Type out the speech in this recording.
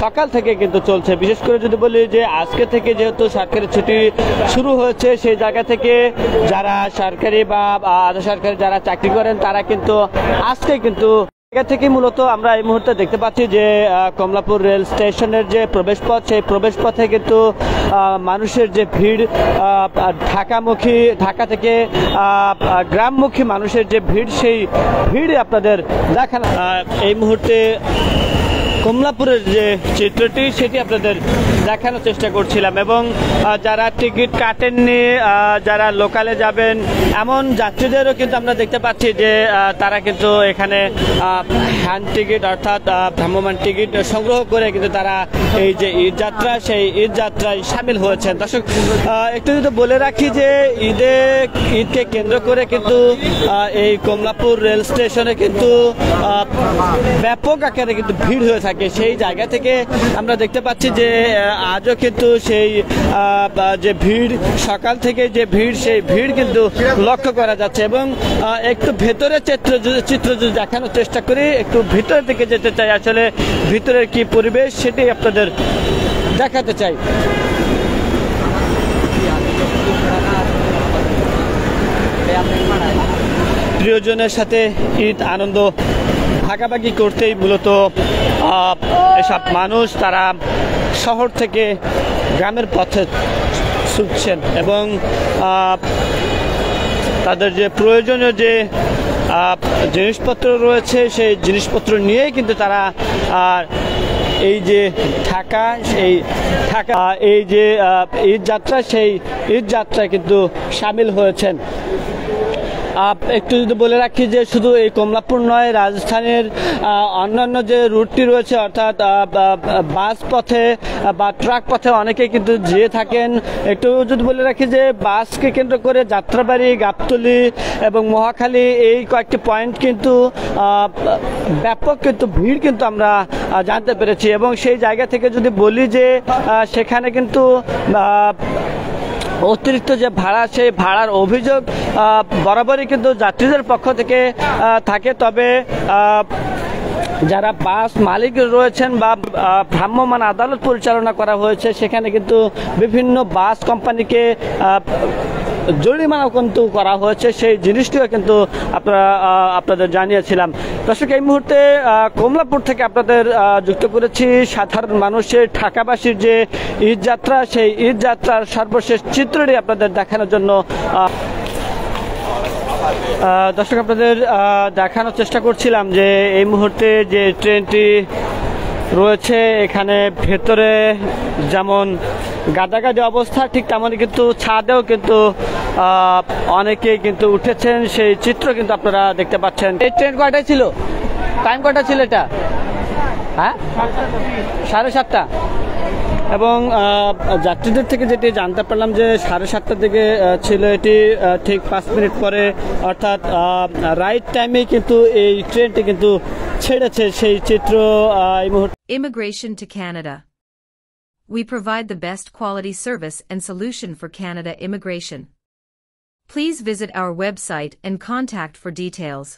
সকাল থেকে কিন্তু চলছে। বিশেষ করে যদি বলি যে আজকে থেকে যেহেতু সরকারি ছুটি শুরু হয়েছে, সেই জায়গা থেকে যারা সরকারি বা আধা সরকারি যারা চাকরি করেন তারা কিন্তু আজকে কিন্তু জায়গা থেকে মূলত আমরা এই মুহূর্তে দেখতে পাচ্ছি যে কমলাপুর রেল স্টেশনের যে প্রবেশপথ, সেই প্রবেশপথে কিন্তু মানুষের যে ভিড়, ঢাকা থেকে গ্রামমুখী মানুষের যে ভিড়, সেই ভিড় আপনাদের দেখানো এই মুহূর্তে কমলাপুরের যে চিত্রটি সেটি আপনাদের দেখানোর চেষ্টা করছিলাম। এবং যারা টিকিট কাটেননি, যারা লোকালে যাবেন এমন যাত্রীদেরও কিন্তু আমরা দেখতে পাচ্ছি যে তারা কিন্তু এখানে হ্যান্ড টিকিট অর্থাৎ ভ্রাম্যমাণ টিকিট সংগ্রহ করে কিন্তু তারা এই যে ঈদ যাত্রা, সেই ঈদ যাত্রায় সামিল হয়েছেন। দর্শক, একটু যদি বলে রাখি যে ঈদকে কেন্দ্র করে কিন্তু এই কমলাপুর রেল স্টেশনে কিন্তু ব্যাপক আকারে কিন্তু ভিড় হয়ে থাকে। সেই জায়গা থেকে আমরা দেখতে পাচ্ছি যে আজও কিন্তু সেই যে ভিড়, সকাল থেকে যে ভিড়, সেই ভিড় কিন্তু লক্ষ্য করা যাচ্ছে। এবং একটু ভেতরের চিত্র যদি দেখানোর চেষ্টা করি, একটু ভিতরের দিকে যেতে চাই, আসলে ভিতরের কি পরিবেশ সেটি আপনাদের দেখাতে চাই। প্রিয়জনের সাথে ঈদ আনন্দ ভাগাভাগি করতেই মূলত এসব মানুষ তারা শহর থেকে গ্রামের পথে ছুটছেন এবং তাদের যে প্রয়োজনীয় যে জিনিসপত্র রয়েছে সেই জিনিসপত্র নিয়েই কিন্তু তারা এই যে এই যে ঈদ যাত্রা, সেই ঈদ যাত্রায় কিন্তু সামিল হয়েছেন। একটু যদি বলে রাখি যে শুধু এই কমলাপুর নয়, রাজস্থানের অন্যান্য যে রুটটি রয়েছে অর্থাৎ বাস পথে বা ট্রাক পথে অনেকেই কিন্তু যেয়ে থাকেন। একটু যদি বলে রাখি যে বাসকে কেন্দ্র করে যাত্রাবাড়ি, গাবতলী এবং মহাখালী এই কয়েকটি পয়েন্ট কিন্তু ব্যাপক কিন্তু ভিড় কিন্তু আমরা জানতে পেরেছি। এবং সেই জায়গা থেকে যদি বলি যে সেখানে কিন্তু অতিরিক্ত যে ভাড়া, সেই ভাড়ার অভিযোগ বরাবরই কিন্তু যাত্রীদের পক্ষ থেকে থাকে। তবে যারা বাস মালিক রয়েছেন বা ভ্রাম্যমাণ আদালত পরিচালনা করা হয়েছে, সেখানে কিন্তু বিভিন্ন বাস কোম্পানিকে জরিমানা কিন্তু করা হয়েছে, সেই জিনিসটিও কিন্তু আপনাদের জানিয়েছিলাম। দর্শক, এই মুহূর্তে কমলাপুর থেকে আপনাদের যুক্ত করেছি সাধারণ মানুষের, ঢাকাবাসীর যে ঈদ যাত্রা, সেই ঈদ যাত্রার সর্বশেষ চিত্রটি আপনাদের দেখানোর জন্য দর্শক আপনাদের দেখানোর চেষ্টা করছিলাম যে এই মুহূর্তে যে ট্রেনটি রয়েছে এখানে ভেতরে যেমন গাদাগাদি অবস্থা, ঠিক তেমনই কিন্তু ছাদেও কিন্তু অনেকেই কিন্তু উঠেছেন, সেই চিত্র কিন্তু আপনারা দেখতে পাচ্ছেন। এই ট্রেন কয়টায় ছিল? টাইম কয়টা ছিল এটা? হ্যাঁ, 7:30। এবং যাত্রীদের থেকে যেটি জানতে পারলাম যে 7:30টার দিকে ছিল এটি, ঠিক 5 মিনিট পরে অর্থাৎ রাইট টাইমে কিন্তু এই ট্রেনটি কিন্তু ছেড়েছে, সেই চিত্র এই মুহূর্তে। Immigration to Canada. We provide the best quality service and solution for Canada immigration. Please visit our website and contact for details.